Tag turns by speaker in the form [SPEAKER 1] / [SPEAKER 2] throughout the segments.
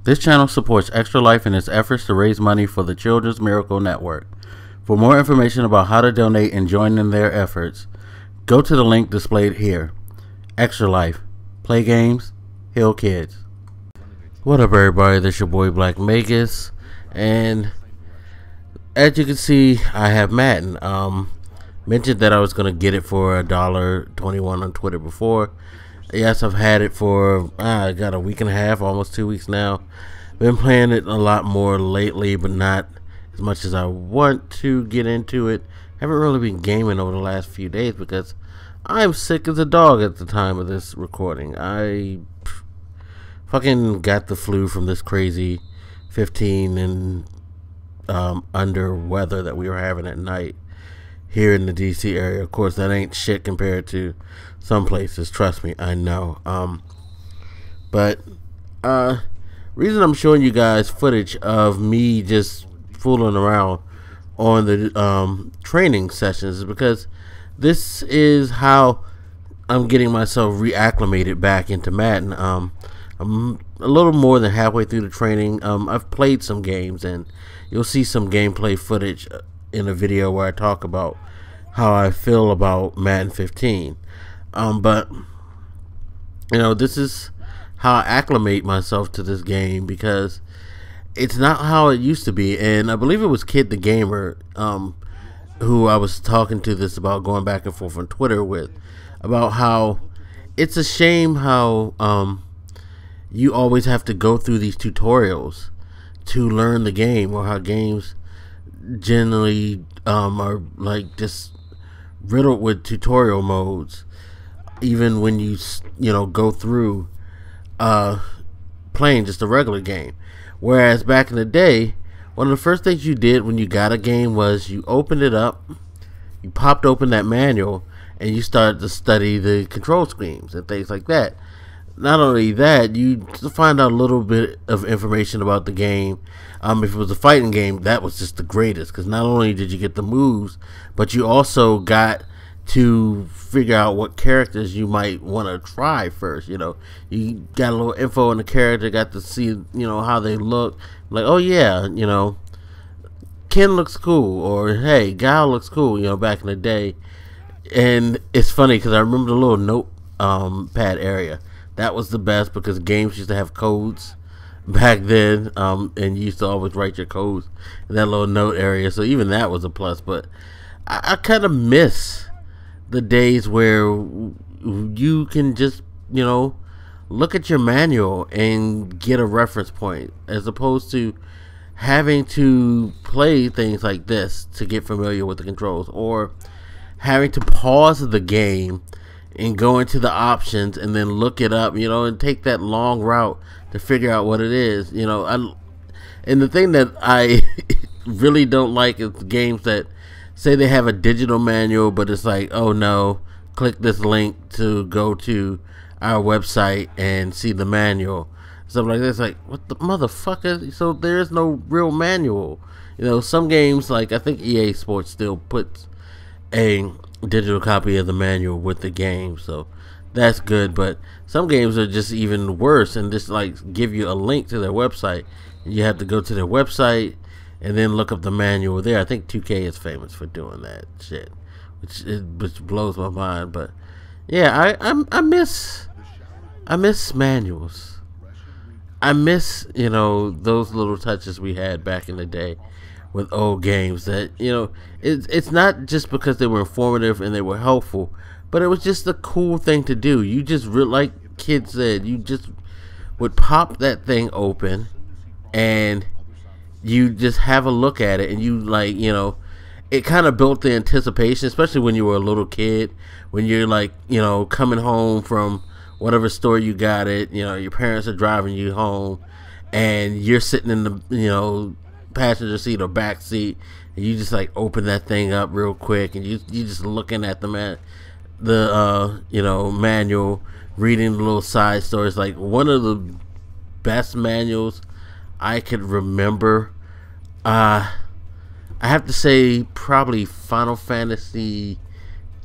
[SPEAKER 1] This channel supports Extra Life in its efforts to raise money for the Children's Miracle Network. For more information about how to donate and join in their efforts, go to the link displayed here. Extra Life. Play games, heal kids. What up, everybody? This is your boy Black Magus, and as you can see, I have Madden. Mentioned that I was gonna get it for $1.21 on Twitter before. Yes, I've had it for I got a week and a half, almost 2 weeks now. Been playing it a lot more lately, but not as much as I want to get into it. Haven't really been gaming over the last few days because I'm sick as a dog at the time of this recording. I fucking got the flu from this crazy 15 and under weather that we were having at night here in the DC area. Of course, that ain't shit compared to some places, trust me, I know. But reason I'm showing you guys footage of me just fooling around on the training sessions is because this is how I'm getting myself reacclimated back into Madden. I'm a little more than halfway through the training. I've played some games, and you'll see some gameplay footage in a video where I talk about how I feel about Madden 15. But you know, this is how I acclimate myself to this game because it's not how it used to be. And I believe it was Kid the Gamer who I was talking to this about, going back and forth on Twitter with, about how it's a shame how you always have to go through these tutorials to learn the game, or how games generally are like just riddled with tutorial modes, even when you know, go through playing just a regular game. Whereas back in the day, one of the first things you did when you got a game was you opened it up, you popped open that manual, and you started to study the control schemes and things like that. Not only that, you find out a little bit of information about the game. If it was a fighting game, that was just the greatest, because not only did you get the moves, but you also got to figure out what characters you might want to try first. You know, you got a little info on the character, got to see, you know, how they look. Like, oh yeah, you know, Ken looks cool, or hey, Guile looks cool, you know, back in the day. And it's funny because I remember the little notepad area. That was the best because games used to have codes back then, and you used to always write your codes in that little note area. So even that was a plus. But I kind of miss the days where you can just, you know, look at your manual and get a reference point, as opposed to having to play things like this to get familiar with the controls, or having to pause the game and go into the options and then look it up, you know, and take that long route to figure out what it is, you know. And the thing that I really don't like is games that say they have a digital manual, but it's like, oh no, click this link to go to our website and see the manual. Stuff like this, like, what the motherfucker? So there is no real manual. You know, some games, like I think EA Sports still puts a digital copy of the manual with the game, so that's good. But some games are just even worse and just like give you a link to their website, and you have to go to their website and then look up the manual there. I think 2K is famous for doing that shit, which blows my mind. But yeah, I miss manuals. I miss, you know, those little touches we had back in the day with old games, that, you know, it's not just because they were informative and they were helpful, but it was just a cool thing to do. You just like Kid said, you just would pop that thing open and you just have a look at it, and you, like, you know, it kind of built the anticipation, especially when you were a little kid, when you're like, you know, coming home from whatever store you got it, you know, your parents are driving you home and you're sitting in the, you know, passenger seat or back seat, and you just like open that thing up real quick, and you just looking at the you know, manual, reading the little side stories. Like, one of the best manuals I could remember, I have to say probably Final Fantasy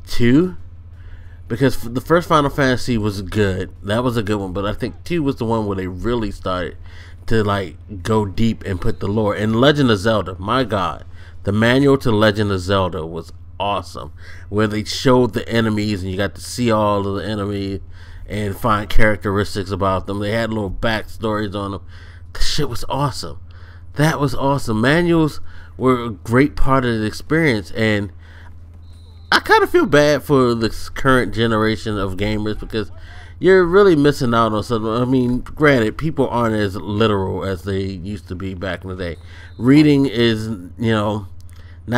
[SPEAKER 1] 2, because the first Final Fantasy was good. That was a good one, but I think 2 was the one where they really started to like go deep and put the lore. And Legend of Zelda, my God, the manual to Legend of Zelda was awesome, where they showed the enemies and you got to see all of the enemies and find characteristics about them. They had little backstories on them. The shit was awesome. That was awesome. Manuals were a great part of the experience, and I kind of feel bad for this current generation of gamers because you're really missing out on something. I mean, granted, people aren't as literal as they used to be back in the day. Reading is, not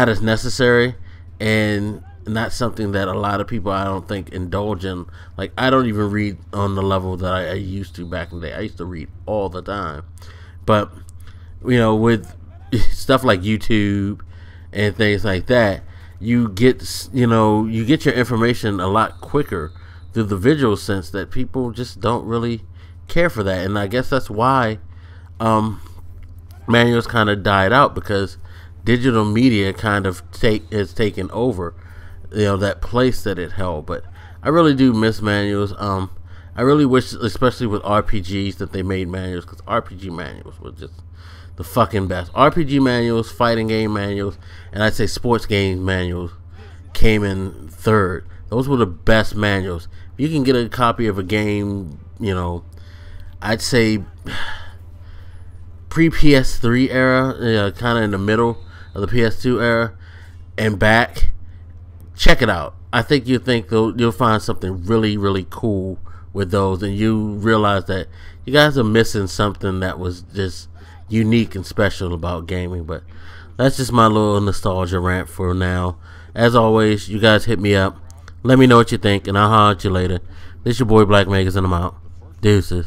[SPEAKER 1] as necessary, and not something that a lot of people, I don't think, indulge in. Like, I don't even read on the level that I used to back in the day. I used to read all the time. But, with stuff like YouTube and things like that, you get your information a lot quicker through the visual sense that people just don't really care for that. And I guess that's why manuals kind of died out, because digital media kind of has taken over that place that it held. But I really do miss manuals. I really wish, especially with RPGs, that they made manuals, because RPG manuals were just the fucking best. RPG manuals, fighting game manuals, and I'd say sports game manuals came in third. Those were the best manuals. If you can get a copy of a game, I'd say pre-PS3 era, kind of in the middle of the PS2 era and back, check it out. I think you'll find something really, really cool with those, and you realize that you guys are missing something that was just unique and special about gaming. But that's just my little nostalgia rant for now. As always, you guys hit me up, let me know what you think, and I'll holler at you later. This your boy Black Megas, and I'm out. Deuces.